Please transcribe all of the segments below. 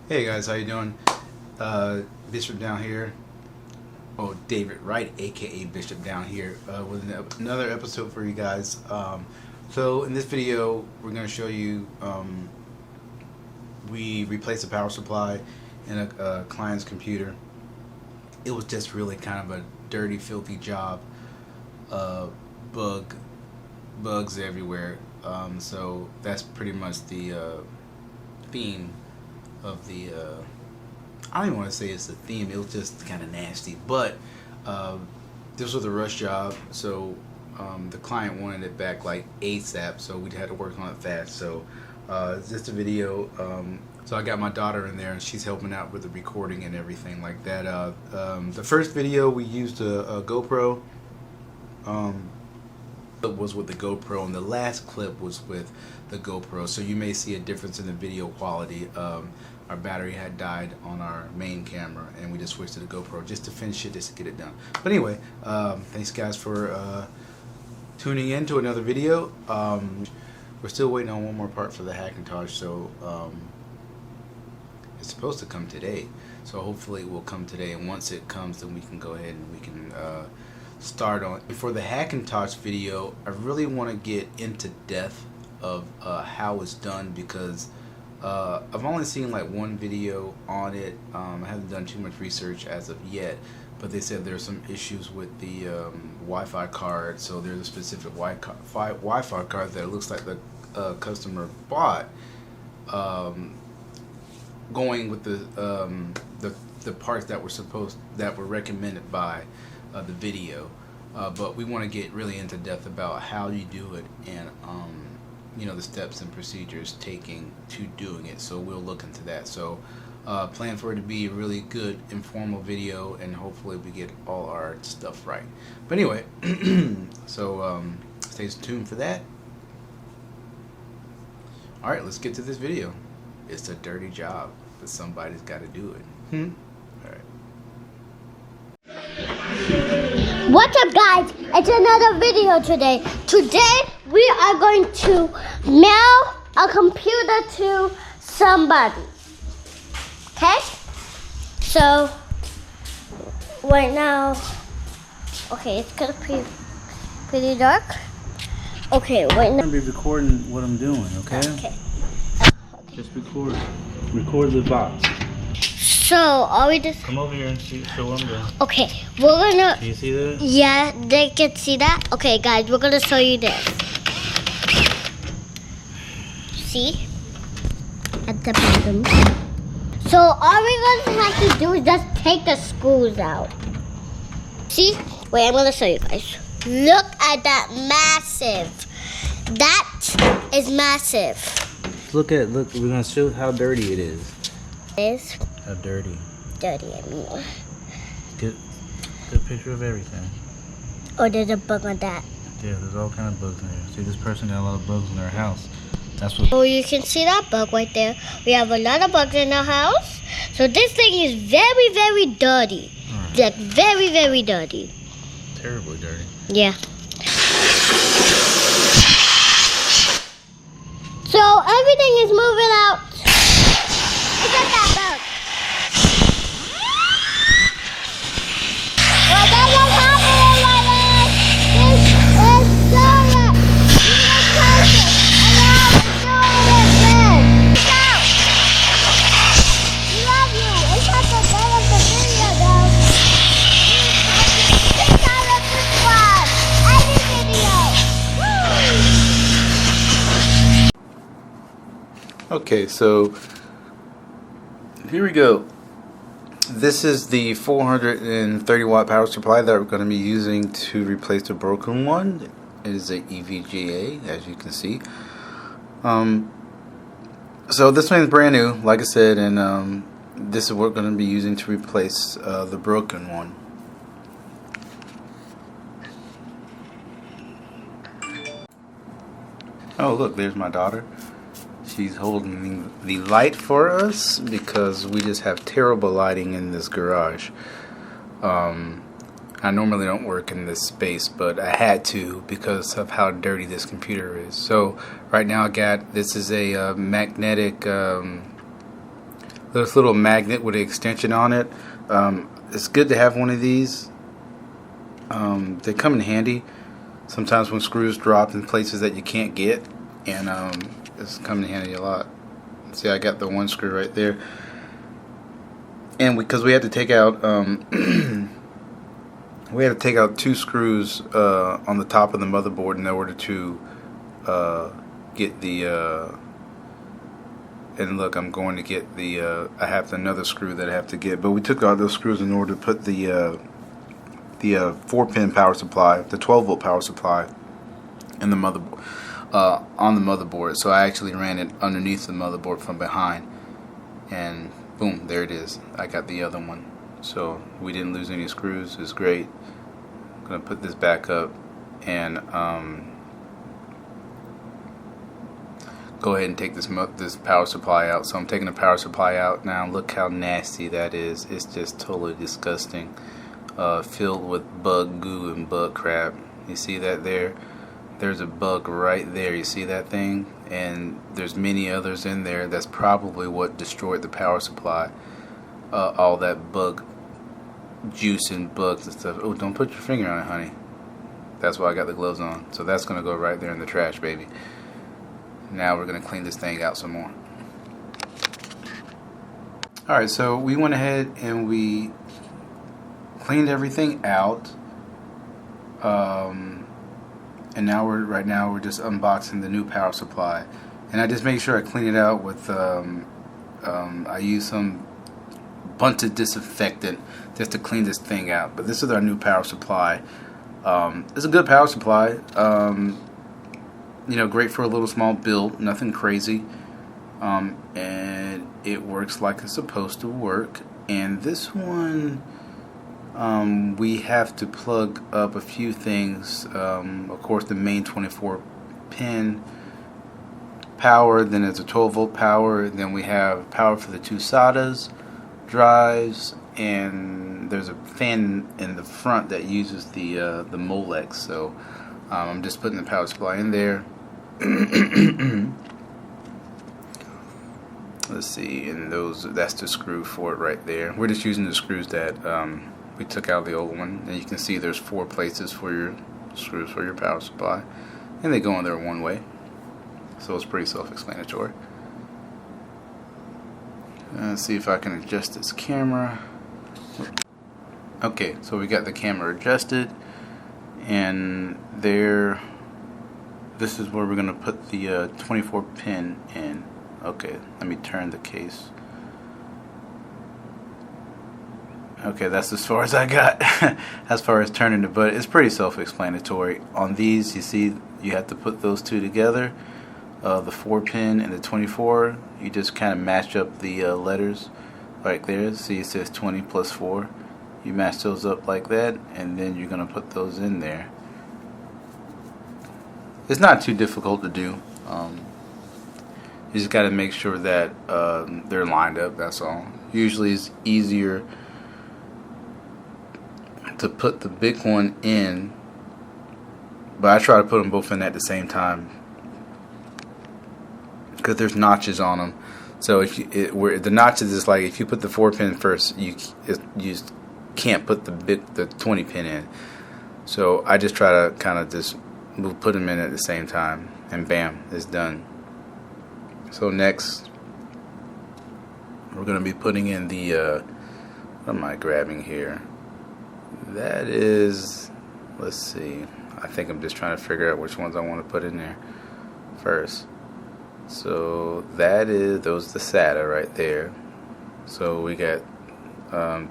Hey guys, how you doing? Bishop down here. Oh, David Wright, aka Bishop down here, with another episode for you guys. So in this video, we're going to show you we replaced the power supply in a client's computer. It was just really kind of a dirty, filthy job. Bugs everywhere. So that's pretty much the theme of the I don't even want to say it's the theme. It was just kind of nasty, but this was a rush job, so the client wanted it back like ASAP, so we had to work on it fast. So it's just a video. So I got my daughter in there and she's helping out with the recording and everything like that. The first video we used a GoPro. It was with the GoPro, and the last clip was with the GoPro, so you may see a difference in the video quality. Our battery had died on our main camera and we just switched to the GoPro just to finish it, just to get it done. But anyway, thanks guys for tuning in to another video. We're still waiting on one more part for the Hackintosh, so it's supposed to come today, so hopefully it will come today, and once it comes then we can go ahead and we can start on. For the Hackintosh video, I really want to get into depth of how it's done, because I've only seen like one video on it. I haven't done too much research as of yet, but they said there's some issues with the Wi-Fi card. So there's a specific Wi-Fi card that it looks like the customer bought, going with the parts that were recommended by the video, but we want to get really into depth about how you do it, and you know, the steps and procedures taking to doing it. So we'll look into that. So plan for it to be a really good informal video, and hopefully we get all our stuff right. But anyway, so stay tuned for that. Alright, let's get to this video. It's a dirty job, but somebody's got to do it. Alright. What's up guys, it's another video today. Today we are going to mail a computer to somebody. Okay? So right now, okay, it's gonna be pretty dark. Okay, right now I'm gonna be recording what I'm doing, okay? Okay. Just record the box. So are we just Come over here and show what I'm doing. okay, we're gonna Can you see that? yeah, they can see that. Okay guys, we're gonna show you this. See? At the bottom. So all we're gonna have to do is just take the screws out. See? Wait, I'm gonna show you guys. Look at that massive. That is massive. Look, we're gonna show how dirty it is. This How dirty. dirty, I mean. Good picture of everything. Oh, there's a bug on that. Yeah, there's all kind of bugs in there. See, this person got a lot of bugs in their house. That's what. Oh, you can see that bug right there. We have a lot of bugs in our house. So this thing is very, very dirty. Right. Like very, very dirty. Terribly dirty. Yeah. So everything is moving out. Except that bug. Well, that was happening like this. This is Sora. He's a person. And now we're doing it again. Go. We love you. It's not the end of the video, though. It's not a good one. Any video. Woo! Okay, so here we go. This is the 430 watt power supply that we're going to be using to replace the broken one. It is a EVGA, as you can see. So this one is brand new, like I said, and this is what we're going to be using to replace the broken one. Oh, look, there's my daughter. She's holding the light for us because we just have terrible lighting in this garage. I normally don't work in this space, but I had to because of how dirty this computer is. So right now I got, this is a magnetic This little magnet with an extension on it. It's good to have one of these. They come in handy sometimes when screws drop in places that you can't get, and it's come in handy a lot. See, I got the one screw right there, and because we had to take out we had to take out 2 screws on the top of the motherboard in order to get the and look, I'm going to get the I have another screw that I have to get, but we took out those screws in order to put the 4-pin power supply, the 12-volt power supply, in the motherboard, on the motherboard. So I actually ran it underneath the motherboard from behind, and boom, there it is. I got the other one. So we didn't lose any screws. It's great. I'm gonna put this back up and go ahead and take this power supply out. So I'm taking the power supply out now. Look how nasty that is. It's just totally disgusting. Filled with bug goo and bug crap. You see that there? There's a bug right there. You see that thing? And there's many others in there. That's probably what destroyed the power supply. All that bug juice and bugs and stuff. Oh, don't put your finger on it, honey. That's why I got the gloves on. So that's going to go right there in the trash, baby. Now we're going to clean this thing out some more. Alright, so we went ahead and we cleaned everything out. And now right now we're just unboxing the new power supply. And I just make sure I clean it out with I use some bunch of disinfectant just to clean this thing out. But this is our new power supply. It's a good power supply. You know, great for a little small build, nothing crazy, and it works like it's supposed to work. And this one, we have to plug up a few things. Of course, the main 24-pin power, then there's a 12-volt power, then we have power for the 2 SATAs drives, and there's a fan in the front that uses the Molex. So I'm just putting the power supply in there. Let's see, and that's the screw for it right there. We're just using the screws that we took out of the old one, and you can see there's 4 places for your screws for your power supply, and they go in there one way, so it's pretty self-explanatory. Let's see if I can adjust this camera. Okay, so we got the camera adjusted, and there, this is where we're going to put the 24 pin in. Okay, let me turn the case. Okay, that's as far as I got as far as turning it, but it's pretty self-explanatory. On these, you see you have to put those 2 together, the 4 pin and the 24. You just kind of match up the letters right there. See, it says 20 plus 4. You match those up like that, and then you're going to put those in there. It's not too difficult to do. You just got to make sure that they're lined up, that's all. Usually it's easier to put the big one in, but I try to put them both in at the same time because there's notches on them. So if where the notches is like, if you put the 4 pin first, you just can't put the 20 pin in. So I just try to kind of just put them in at the same time, and bam, it's done. So next, we're going to be putting in the what am I grabbing here? That is, let's see, I think I'm just trying to figure out which ones I want to put in there first. So that is, those the SATA right there. So we got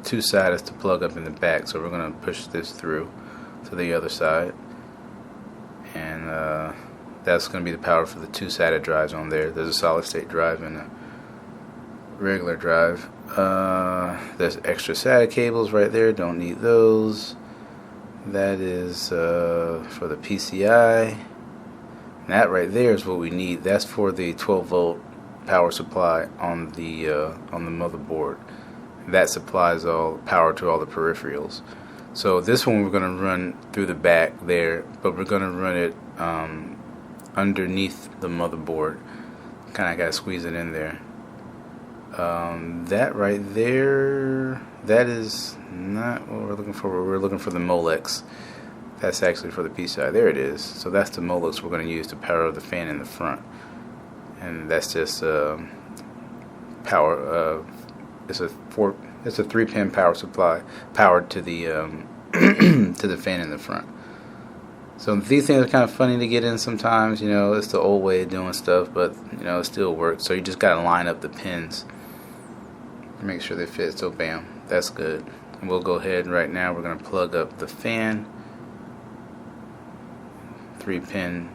2 SATAs to plug up in the back, so we're going to push this through to the other side, and that's going to be the power for the 2 SATA drives on there. There's a solid state drive and a regular drive. There's extra SATA cables right there, don't need those. That is for the PCI. That right there is what we need. That's for the 12-volt power supply on the motherboard. That supplies all power to all the peripherals. So this one we're going to run through the back there, but we're going to run it underneath the motherboard. Kind of got to squeeze it in there. That right there, that is not what we're looking for. We're looking for the Molex. That's actually for the PCI. There it is. So that's the Molex we're going to use to power the fan in the front. And that's just power. It's a 3-pin power supply powered to the to the fan in the front. So these things are kind of funny to get in sometimes. You know, it's the old way of doing stuff, but you know, it still works. So you just got to line up the pins, make sure they fit. So bam, that's good. And we'll go ahead right now. We're going to plug up the fan. 3-pin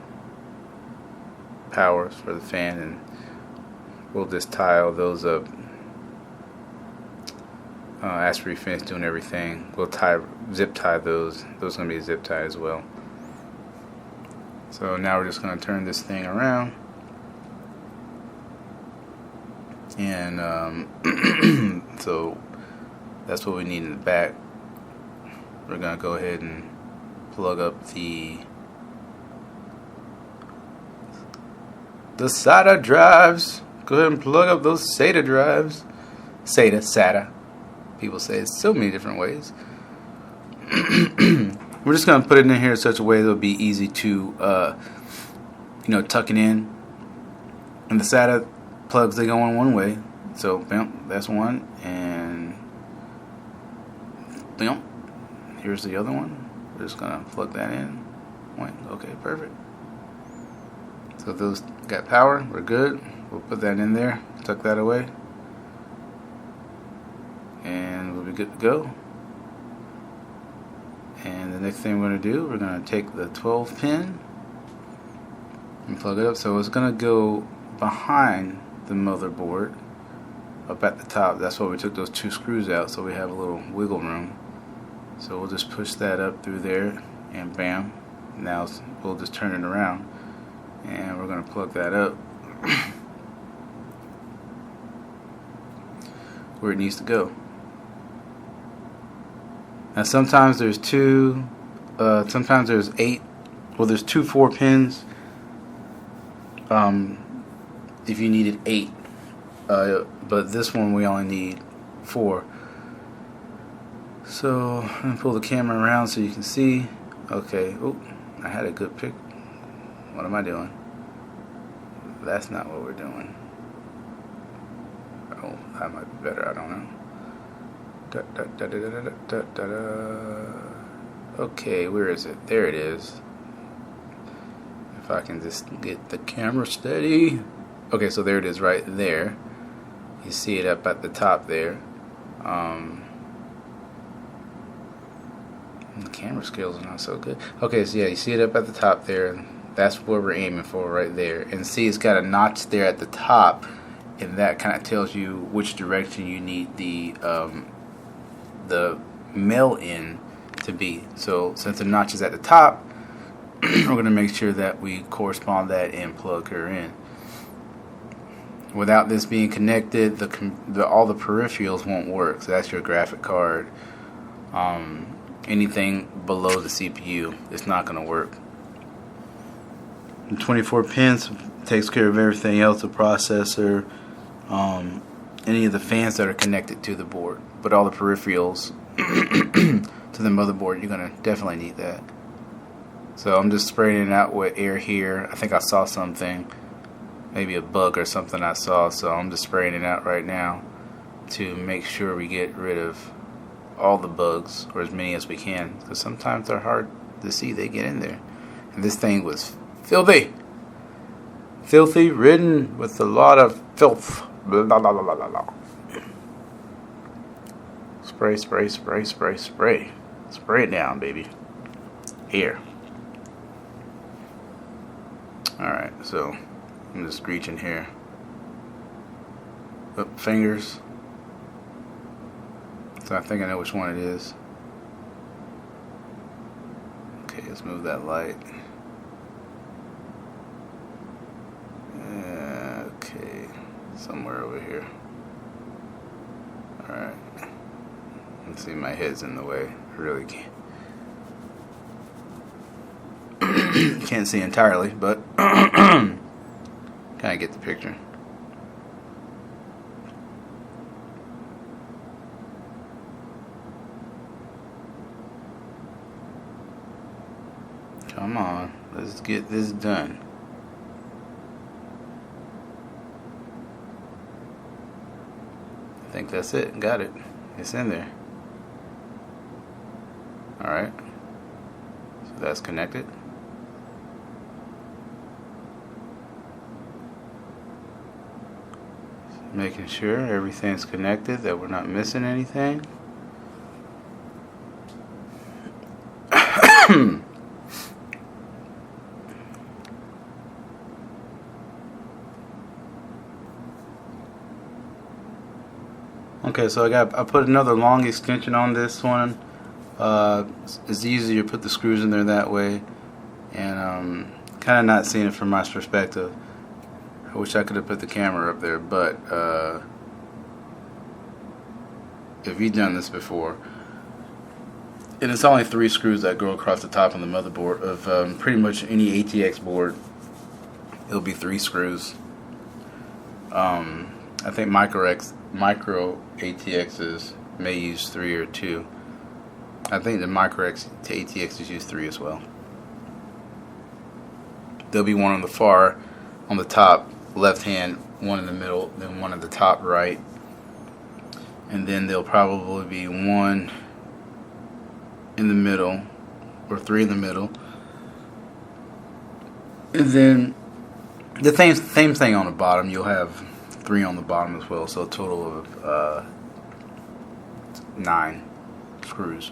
powers for the fan, and we'll just tie all those up. After we finish doing everything, we'll zip tie those. Those are going to be zip tie as well. So now we're just going to turn this thing around, and so that's what we need in the back. We're going to go ahead and plug up the SATA drives. Go ahead and plug up those SATA drives. SATA. People say it so many different ways. We're just going to put it in here in such a way that it'll be easy to, tuck it in. And the SATA plugs, they go in one way. So, bam, that's one. And, bam, here's the other one. We're just going to plug that in. Okay, perfect. So those got power. We're good. We'll put that in there. Tuck that away. And we'll be good to go. And the next thing we're going to do, we're going to take the 12 pin and plug it up. So it's going to go behind the motherboard up at the top. That's why we took those 2 screws out, so we have a little wiggle room. So we'll just push that up through there, and bam. Now we'll just turn it around, and we're going to plug that up where it needs to go. Now sometimes there's 2, sometimes there's 8. Well, there's 2 4 pins. If you needed 8, but this one we only need 4. So I'm gonna pull the camera around so you can see. Okay. Oh, I had a good pick. What am I doing? That's not what we're doing. Oh, that might be better. I don't know. Okay, where is it? There it is. If I can just get the camera steady. Okay, so there it is right there. You see it up at the top there. The camera skills are not so good. Okay, so yeah, you see it up at the top there. That's where we're aiming for right there. And see, it's got a notch there at the top, and that kind of tells you which direction you need the mail in to be. So since the notch is at the top, we're going to make sure that we correspond that and plug her in. Without this being connected, all the peripherals won't work. So that's your graphic card. Anything below the CPU, it's not going to work. And 24 pins takes care of everything else, the processor, any of the fans that are connected to the board. But all the peripherals to the motherboard, you're going to definitely need that. So I'm just spraying it out with air here. I think I saw something, maybe a bug or something I saw, so I'm just spraying it out right now to make sure we get rid of all the bugs, or as many as we can, because sometimes they're hard to see. They get in there. And this thing was filthy, ridden with a lot of filth. Blah, blah, blah, blah, blah, blah. Spray, spray, spray, spray, spray. Spray it down, baby. Here. Alright, so I'm just reaching here. Up fingers. So I think I know which one it is. Okay, let's move that light. Okay, somewhere over here. Alright. Let's see, my head's in the way. I really can't see entirely, but kind of get the picture. Come on, let's get this done. I think that's it. Got it. It's in there. Alright. So that's connected. Making sure everything's connected, that we're not missing anything. Okay, so I put another long extension on this one. It's easier to put the screws in there that way, and kind of not seeing it from my perspective. I wish I could have put the camera up there, but if you've done this before, and it's only 3 screws that go across the top of the motherboard of pretty much any ATX board. It'll be 3 screws. I think micro ATXs may use 3 or 2. I think the micro ATXs use 3 as well. There'll be one on the top left hand, one in the middle, then one at the top right, and then there'll probably be one in the middle, or 3 in the middle, and then the same thing on the bottom. You'll have 3 on the bottom as well, so a total of 9 screws.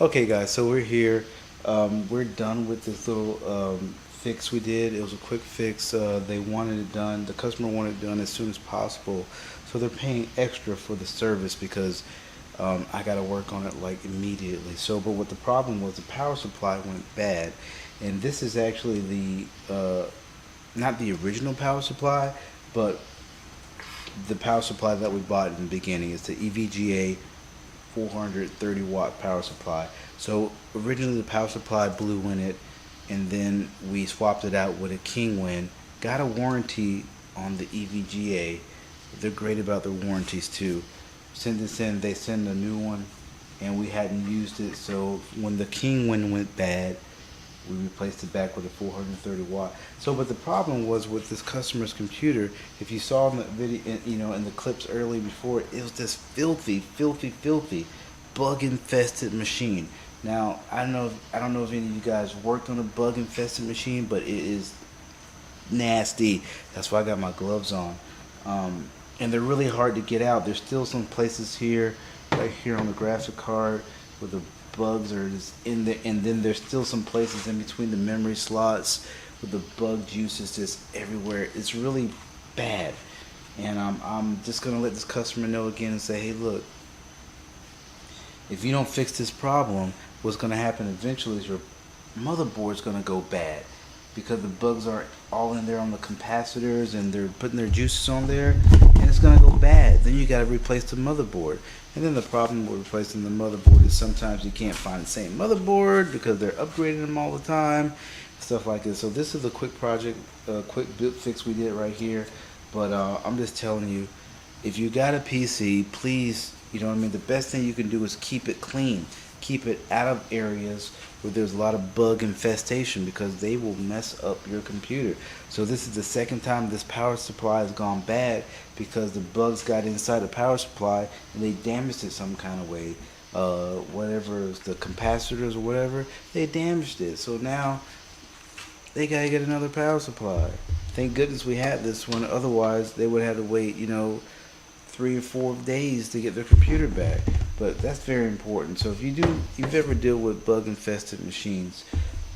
Okay guys, so we're here. We're done with this little fix we did. It was a quick fix. They wanted it done, the customer wanted it done as soon as possible, so they're paying extra for the service because I got to work on it like immediately. So, but what the problem was, the power supply went bad, and this is actually the not the original power supply, but the power supply that we bought in the beginning. It's the EVGA 430 watt power supply. So originally the power supply blew in it, and then we swapped it out with a Kingwin. Got a warranty on the EVGA. They're great about their warranties too. Send this in, they send a new one, and we hadn't used it, so when the Kingwin went bad, we replaced it back with a 430 watt. So, but the problem was with this customer's computer. If you saw in the video, you know, in the clips early before, it was this filthy bug-infested machine. Now, I don't know if any of you guys worked on a bug-infested machine, but it is nasty. That's why I got my gloves on. And they're really hard to get out. There's still some places here, right here on the graphic card, where the bugs are just in there, and then there's still some places in between the memory slots where the bug juice is just everywhere. It's really bad, and I'm just gonna let this customer know again and say, hey, look, if you don't fix this problem, what's gonna happen eventually is your motherboard's gonna go bad, because the bugs are all in there on the capacitors, and they're putting their juices on there, and it's gonna go bad. Then you gotta replace the motherboard. And then the problem with replacing the motherboard is sometimes you can't find the same motherboard because they're upgrading them all the time, stuff like this. So this is a quick project, quick build fix we did right here. But I'm just telling you, if you got a PC, please, you know what I mean, the best thing you can do is keep it clean. Keep it out of areas where there's a lot of bug infestation, because they will mess up your computer. So this is the second time this power supply has gone bad, because the bugs got inside the power supply and they damaged it some kind of way. Whatever, the capacitors or whatever, they damaged it. So now they gotta get another power supply. Thank goodness we had this one, otherwise they would have to wait, you know, 3 or 4 days to get their computer back. But that's very important. So if you've ever dealt with bug infested machines,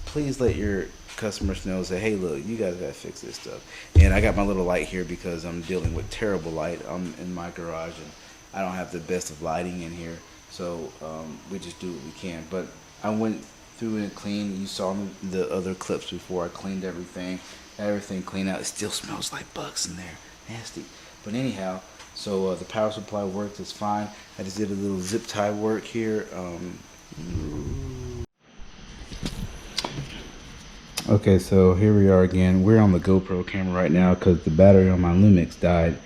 please let your customers know, say, hey, look, you guys gotta fix this stuff. And I got my little light here because I'm dealing with terrible light. I'm in my garage and I don't have the best of lighting in here, so we just do what we can. But I went through and cleaned. You saw the other clips before. I cleaned everything cleaned out. It still smells like bugs in there, nasty. But anyhow, so the power supply worked, it's fine. I just did a little zip tie work here. Okay, so here we are again. We're on the GoPro camera right now because the battery on my Lumix died.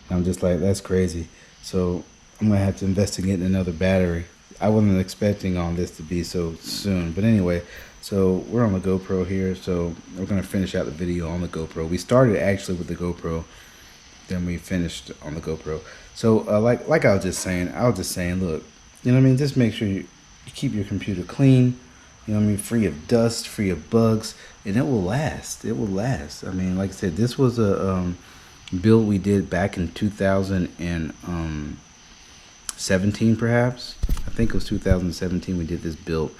And I'm just like, that's crazy. So I'm gonna have to invest in getting another battery. I wasn't expecting on this to be so soon. But anyway, So we're on the GoPro here, so we're gonna finish out the video on the GoPro. We started actually with the GoPro, then we finished on the GoPro. So like I was just saying, look, you know what I mean? Just make sure you keep your computer clean, you know what I mean, free of dust, free of bugs, and it will last. It will last. I mean, like I said, this was a build we did back in 2017, perhaps. I think it was 2017 we did this build.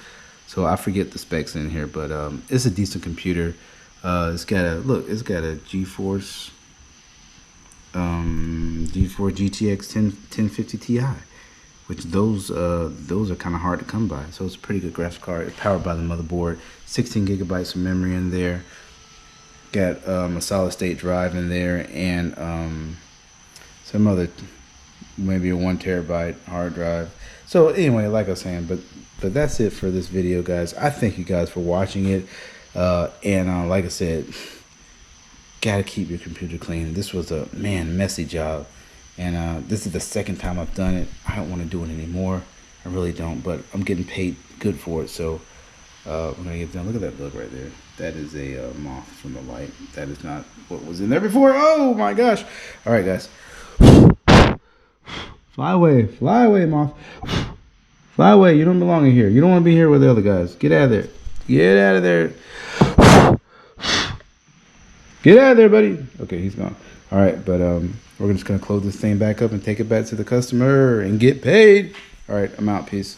So I forget the specs in here, but it's a decent computer. It's got a GeForce GTX 1050 Ti, which those are kind of hard to come by. So it's a pretty good graphics card. It's powered by the motherboard. 16 gigabytes of memory in there. Got a solid state drive in there, and some other, maybe a 1 terabyte hard drive. So anyway, like I was saying, but that's it for this video, guys. I thank you guys for watching it, and like I said, gotta keep your computer clean. This was a messy job, and this is the second time I've done it. I don't want to do it anymore. I really don't, but I'm getting paid good for it, so we're gonna get done. Look at that bug right there. That is a moth from the light. That is not what was in there before. Oh my gosh. All right, guys. Fly away, moth. Fly away. You don't belong in here. You don't want to be here with the other guys. Get out of there. Get out of there. Get out of there, buddy. Okay, he's gone. All right, but we're just gonna close this thing back up and take it back to the customer and get paid. All right, I'm out. Peace.